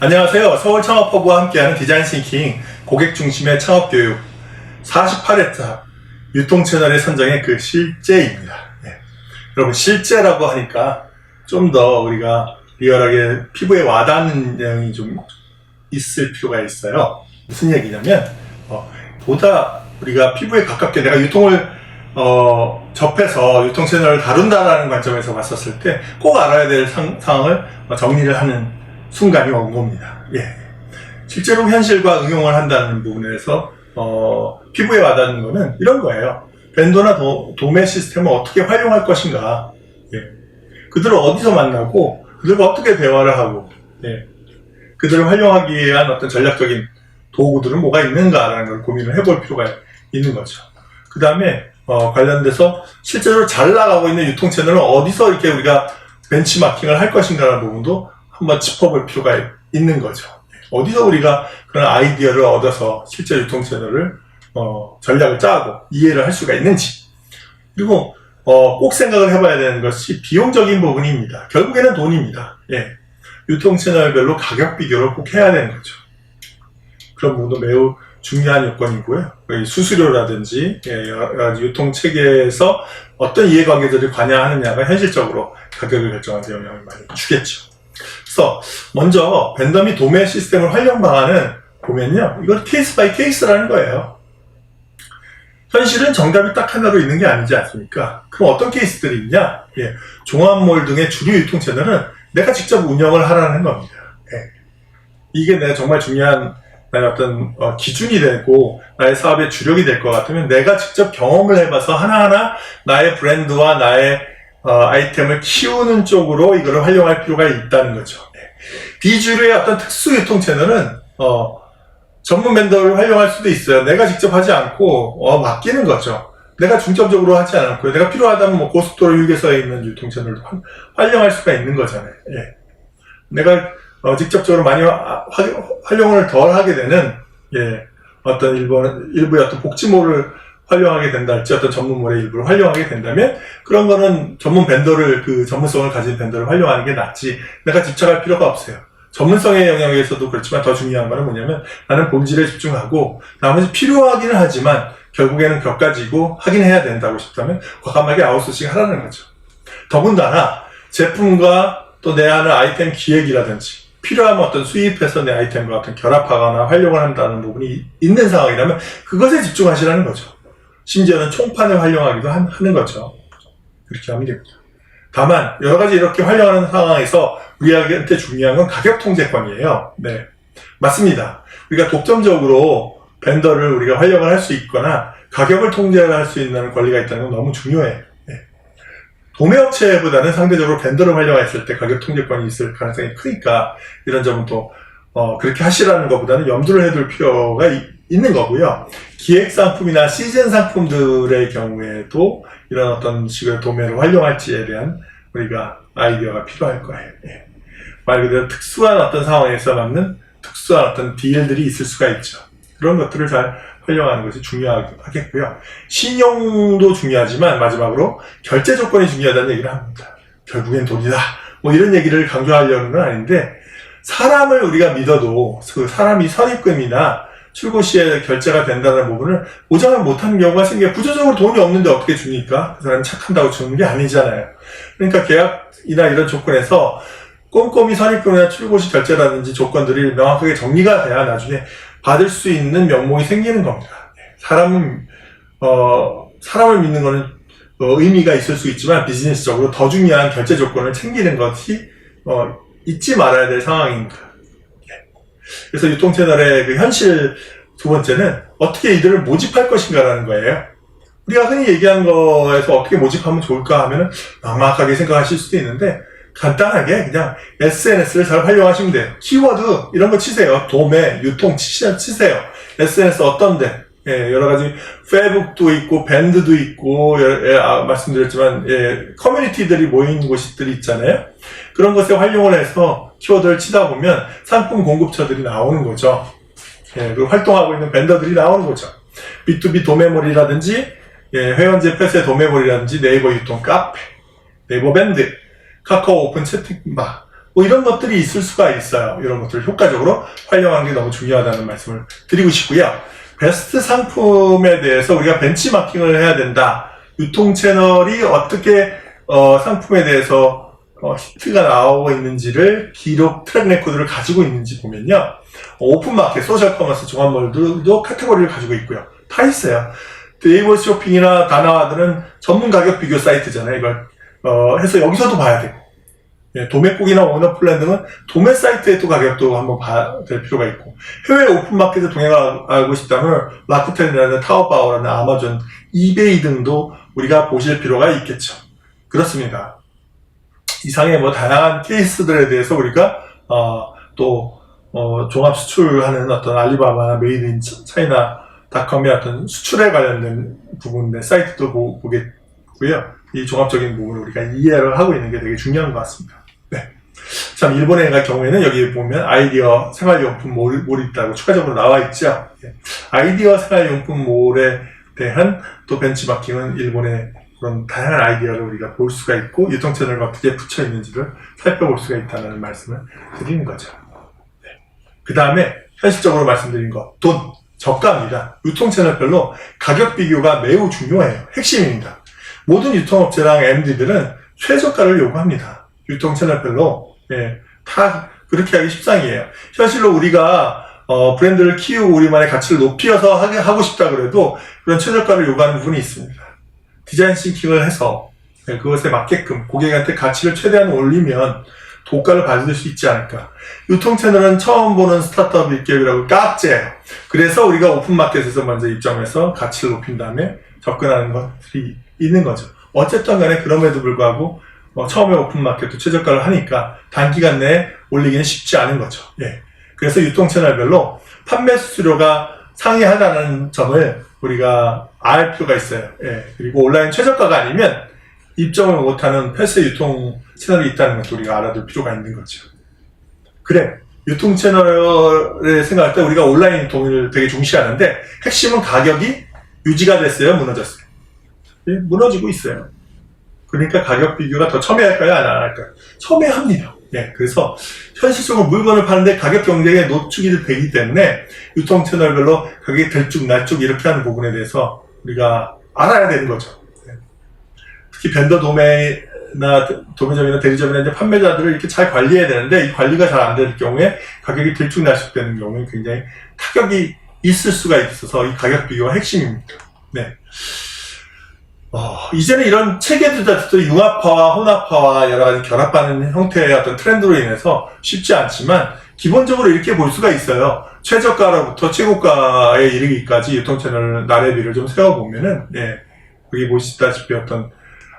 안녕하세요. 서울 창업허브와 함께하는 디자인 싱킹 고객 중심의 창업 교육 48회차 유통 채널의 선정의 그 실제입니다. 여러분, 실제라고 하니까 좀 더 우리가 리얼하게 피부에 와닿는 내용이 좀 있을 필요가 있어요. 무슨 얘기냐면 보다 우리가 피부에 가깝게 내가 유통을 접해서 유통 채널을 다룬다라는 관점에서 봤었을 때 꼭 알아야 될 상황을 정리를 하는 순간이 온 겁니다. 실제로 현실과 응용을 한다는 부분에서 피부에 와닿는 거는 이런 거예요. 벤더나 도매 시스템을 어떻게 활용할 것인가, 그들을 어디서 만나고 그들과 어떻게 대화를 하고, 그들을 활용하기 위한 어떤 전략적인 도구들은 뭐가 있는가라는 걸 고민을 해볼 필요가 있는 거죠. 그 다음에 관련돼서 실제로 잘 나가고 있는 유통 채널은 어디서 이렇게 우리가 벤치마킹을 할 것인가라는 부분도 한번 짚어볼 필요가 있는 거죠. 어디서 우리가 그런 아이디어를 얻어서 실제 유통 채널을 전략을 짜고 이해를 할 수가 있는지, 그리고 꼭 생각을 해봐야 되는 것이 비용적인 부분입니다. 결국에는 돈입니다. 유통 채널별로 가격 비교를 꼭 해야 되는 거죠. 그런 부분도 매우 중요한 요건이고요. 수수료라든지 여러 가지 유통 체계에서 어떤 이해관계들을 관여하느냐가 현실적으로 가격을 결정하는 데 영향을 많이 주겠죠. 그래서 먼저 벤더 및 도매 시스템을 활용 방안은 보면요, 이걸 케이스 바이 케이스라는 거예요. 현실은 정답이 딱 하나로 있는 게 아니지 않습니까? 그럼 어떤 케이스들이 있냐? 종합몰 등의 주류 유통 채널은 내가 직접 운영을 하라는 겁니다. 이게 내가 정말 중요한 나의 어떤 기준이 되고 나의 사업의 주력이 될 것 같으면 내가 직접 경험을 해봐서 하나하나 나의 브랜드와 나의 아이템을 키우는 쪽으로 이거를 활용할 필요가 있다는 거죠. 비주류의 어떤 특수 유통 채널은 전문 벤더를 활용할 수도 있어요. 내가 직접 하지 않고 맡기는 거죠. 내가 중점적으로 하지 않고요. 내가 필요하다면 고속도로 휴게소에 있는 유통 채널도 활용할 수가 있는 거잖아요. 내가 직접적으로 많이 활용을 덜 하게 되는 어떤 일부의 어떤 복지몰을 활용하게 된다 할지, 어떤 전문몰의 일부를 활용하게 된다면 그런 거는 전문 벤더를, 그 전문성을 가진 벤더를 활용하는 게 낫지, 내가 집착할 필요가 없어요. 전문성의 영역에서도 그렇지만 더 중요한 거는 뭐냐면 나는 본질에 집중하고 나머지 필요하기는 하지만 결국에는 격가지고 하긴 해야 된다고 싶다면 과감하게 아웃소싱 하라는 거죠. 더군다나 제품과 또 내 하는 아이템 기획이라든지 필요하면 어떤 수입해서 내 아이템과 어떤 결합하거나 활용을 한다는 부분이 있는 상황이라면 그것에 집중하시라는 거죠. 심지어는 총판을 활용하기도 하는 거죠. 그렇게 하면 됩니다. 다만 여러 가지 이렇게 활용하는 상황에서 우리한테 중요한 건 가격 통제권이에요. 맞습니다. 우리가 독점적으로 벤더를 우리가 활용을 할 수 있거나 가격을 통제할 수 있는 권리가 있다는 건 너무 중요해요. 도매업체보다는 상대적으로 벤더를 활용했을 때 가격 통제권이 있을 가능성이 크니까 이런 점은 또 그렇게 하시라는 것보다는 염두를 해둘 필요가 있는 거고요. 기획 상품이나 시즌 상품들의 경우에도 이런 어떤 식의 도매를 활용할지에 대한 우리가 아이디어가 필요할 거예요. 말 그대로 특수한 어떤 상황에서 맞는 특수한 어떤 딜들이 있을 수가 있죠. 그런 것들을 잘 활용하는 것이 중요하겠고요. 신용도 중요하지만 마지막으로 결제 조건이 중요하다는 얘기를 합니다. 결국엔 돈이다, 이런 얘기를 강조하려는 건 아닌데, 사람을 우리가 믿어도 그 사람이 선입금이나 출고 시에 결제가 된다는 부분을 보장을 못하는 경우가 생겨요. 구조적으로 돈이 없는데 어떻게 줍니까? 그 사람이 착한다고 주는 게 아니잖아요. 그러니까 계약이나 이런 조건에서 꼼꼼히 선입금이나 출고 시 결제라든지 조건들이 명확하게 정리가 돼야 나중에 받을 수 있는 명목이 생기는 겁니다. 사람을 믿는 거는 의미가 있을 수 있지만 비즈니스적으로 더 중요한 결제 조건을 챙기는 것이 잊지 말아야 될 상황입니다. 그래서 유통 채널의 그 현실 두 번째는 어떻게 이들을 모집할 것인가라는 거예요. 우리가 흔히 얘기하는 거에서 어떻게 모집하면 좋을까 하면은 막막하게 생각하실 수도 있는데, 간단하게 그냥 SNS를 잘 활용하시면 돼요. 키워드 이런 거 치세요. 도매, 유통 치세요. SNS 어떤데? 여러 가지 페이북도 있고 밴드도 있고 말씀드렸지만 커뮤니티들이 모인 곳들이 있잖아요. 그런 것에 활용을 해서 키워드를 치다 보면 상품 공급처들이 나오는 거죠. 그리고 활동하고 있는 벤더들이 나오는 거죠. B2B 도매몰이라든지 회원제 폐쇄 도매몰이라든지 네이버 유통 카페, 네이버 밴드, 카카오 오픈 채팅방, 뭐 이런 것들이 있을 수가 있어요. 이런 것들을 효과적으로 활용하는 게 너무 중요하다는 말씀을 드리고 싶고요. 베스트 상품에 대해서 우리가 벤치마킹을 해야 된다. 유통 채널이 어떻게 상품에 대해서 히트가 나오고 있는지를 기록 트랙 레코드를 가지고 있는지 보면요. 오픈마켓, 소셜커머스, 종합몰들도 카테고리를 가지고 있고요. 다 있어요. 네이버 쇼핑이나 다나와들은 전문 가격 비교 사이트잖아요. 이걸 해서 여기서도 봐야 되고, 예, 도매국이나 워너플랜 등은 도매 사이트의 또 가격도 한번 봐야 될 필요가 있고, 해외 오픈마켓에 동행하고 싶다면 라쿠텐이라는 타오바오라는 아마존, 이베이 등도 우리가 보실 필요가 있겠죠. 그렇습니다. 이상의 뭐 다양한 케이스들에 대해서 우리가 종합 수출하는 어떤 알리바바나 메이드 인 차이나닷컴의 어떤 수출에 관련된 부분의 사이트도 보겠고요. 이 종합적인 부분을 우리가 이해를 하고 있는 게 되게 중요한 것 같습니다. 네. 참, 일본에 갈 경우에는 여기 보면 아이디어 생활용품 몰이 있다고 추가적으로 나와 있죠. 아이디어 생활용품 몰에 대한 또 벤치마킹은 일본의 그런 다양한 아이디어를 우리가 볼 수가 있고, 유통채널과 어떻게 붙여 있는지를 살펴볼 수가 있다는 말씀을 드리는 거죠. 네. 그 다음에 현실적으로 말씀드린 것, 돈, 저가입니다. 유통채널별로 가격 비교가 매우 중요해요. 핵심입니다. 모든 유통업체랑 MD들은 최저가를 요구합니다. 유통채널별로. 예, 다 그렇게 하기 십상이에요. 현실로 우리가 브랜드를 키우고 우리만의 가치를 높여서 하고 싶다 그래도 그런 최저가를 요구하는 부분이 있습니다. 디자인 싱킹을 해서 그것에 맞게끔 고객한테 가치를 최대한 올리면 고가를 받을 수 있지 않을까. 유통채널은 처음 보는 스타트업 기업이라고 깍제예요. 그래서 우리가 오픈마켓에서 먼저 입점해서 가치를 높인 다음에 접근하는 것들이 있는 거죠. 어쨌든 간에 그럼에도 불구하고 처음에 오픈마켓도 최저가를 하니까 단기간 내에 올리기는 쉽지 않은 거죠. 예. 그래서 유통채널별로 판매 수수료가 상이하다는 점을 우리가 알 필요가 있어요. 예. 그리고 온라인 최저가가 아니면 입점을 못하는 폐쇄 유통 채널이 있다는 것도 우리가 알아둘 필요가 있는 거죠. 그래, 유통 채널을 생각할 때 우리가 온라인 유통을 되게 중시하는데 핵심은 가격이 유지가 됐어요, 무너졌어요? 예, 무너지고 있어요. 그러니까 가격 비교가 더 첨예할까요, 안 할까요? 첨예합니다. 예, 그래서 현실적으로 물건을 파는데 가격 경쟁에 노출이 되기 때문에 유통 채널별로 가격이 들쭉날쭉 이렇게 하는 부분에 대해서 우리가 알아야 되는 거죠. 예. 특히 벤더 도매점이나 대리점이나 이제 판매자들을 이렇게 잘 관리해야 되는데 이 관리가 잘 안 될 경우에 가격이 들쭉날쭉 되는 경우에 굉장히 타격이 있을 수가 있어서 이 가격 비교가 핵심입니다. 네. 이제는 이런 체계들도 융합화와 혼합화와 여러 가지 결합하는 형태의 어떤 트렌드로 인해서 쉽지 않지만 기본적으로 이렇게 볼 수가 있어요. 최저가로부터 최고가에 이르기까지 유통채널 나래비를 좀 세워보면은, 예, 여기 보시다시피 어떤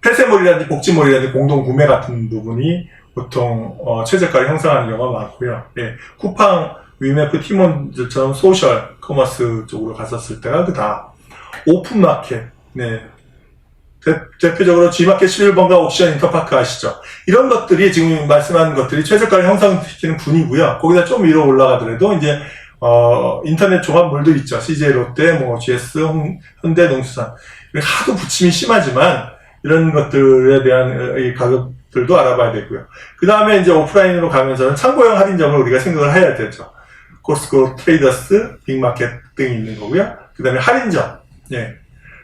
폐쇄몰이라든지 복지몰이라든지 공동구매 같은 부분이 보통 최저가를 형성하는 경우가 많고요. 예, 쿠팡, 위메프, 티몬즈처럼 소셜 커머스 쪽으로 갔었을 때가 그다음 오픈마켓, 네. 대표적으로 G마켓 11번가 옥션 인터파크 아시죠? 이런 것들이 지금 말씀하는 것들이 최저가를 형성시키는 분이고요. 거기다 좀 위로 올라가더라도 이제 인터넷 종합몰도 있죠. CJ 롯데, GS, 현대, 농수산. 하도 부침이 심하지만 이런 것들에 대한 이 가격들도 알아봐야 되고요. 그 다음에 이제 오프라인으로 가면서는 참고형 할인점을 우리가 생각을 해야 되죠. 코스코, 트레이더스, 빅마켓 등이 있는 거고요. 그 다음에 할인점. 예.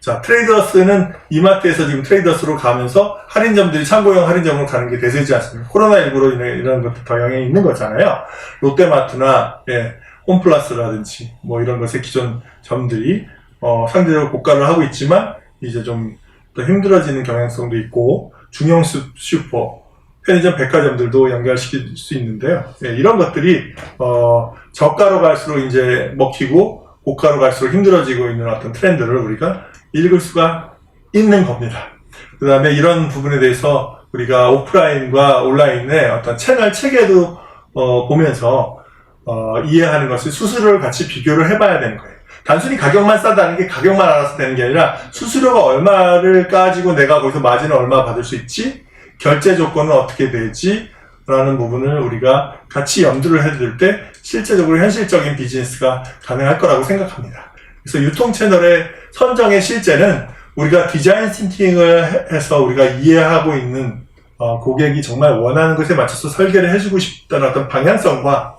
자, 트레이더스는 이마트에서 지금 트레이더스로 가면서 할인점들이 참고형 할인점으로 가는 게 대세지 않습니까? 코로나19로 인해 이런 것들 더 영향이 있는 거잖아요. 롯데마트나, 예, 홈플러스라든지, 뭐 이런 것의 기존 점들이, 상대적으로 고가를 하고 있지만, 이제 좀 더 힘들어지는 경향성도 있고, 중형 슈퍼, 편의점 백화점들도 연결시킬 수 있는데요. 예, 이런 것들이, 저가로 갈수록 이제 먹히고, 고가로 갈수록 힘들어지고 있는 어떤 트렌드를 우리가 읽을 수가 있는 겁니다. 그 다음에 이런 부분에 대해서 우리가 오프라인과 온라인의 어떤 채널 체계도 보면서 이해하는 것을 수수료를 같이 비교를 해봐야 되는 거예요. 단순히 가격만 싸다는 게 가격만 알아서 되는 게 아니라 수수료가 얼마를 까지고 내가 거기서 마진을 얼마 받을 수 있지? 결제 조건은 어떻게 되지? 라는 부분을 우리가 같이 염두를 해둘 때 실제적으로 현실적인 비즈니스가 가능할 거라고 생각합니다. 그래서 유통 채널의 선정의 실제는 우리가 디자인 싱킹을 해서 우리가 이해하고 있는 고객이 정말 원하는 것에 맞춰서 설계를 해주고 싶다는 어떤 방향성과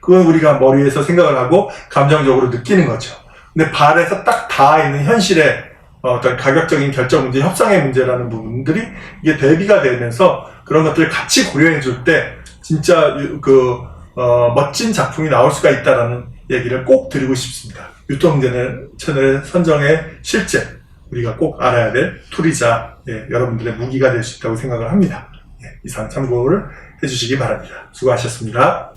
그건 우리가 머리에서 생각을 하고 감정적으로 느끼는 거죠. 근데 발에서 딱 닿아 있는 현실의 어떤 가격적인 결정 문제, 협상의 문제라는 부분들이 이게 대비가 되면서 그런 것들을 같이 고려해 줄 때 진짜 멋진 작품이 나올 수가 있다라는 얘기를 꼭 드리고 싶습니다. 유통채널 선정의 실제 우리가 꼭 알아야 될 툴이자 여러분들의 무기가 될 수 있다고 생각을 합니다. 이상 참고를 해주시기 바랍니다. 수고하셨습니다.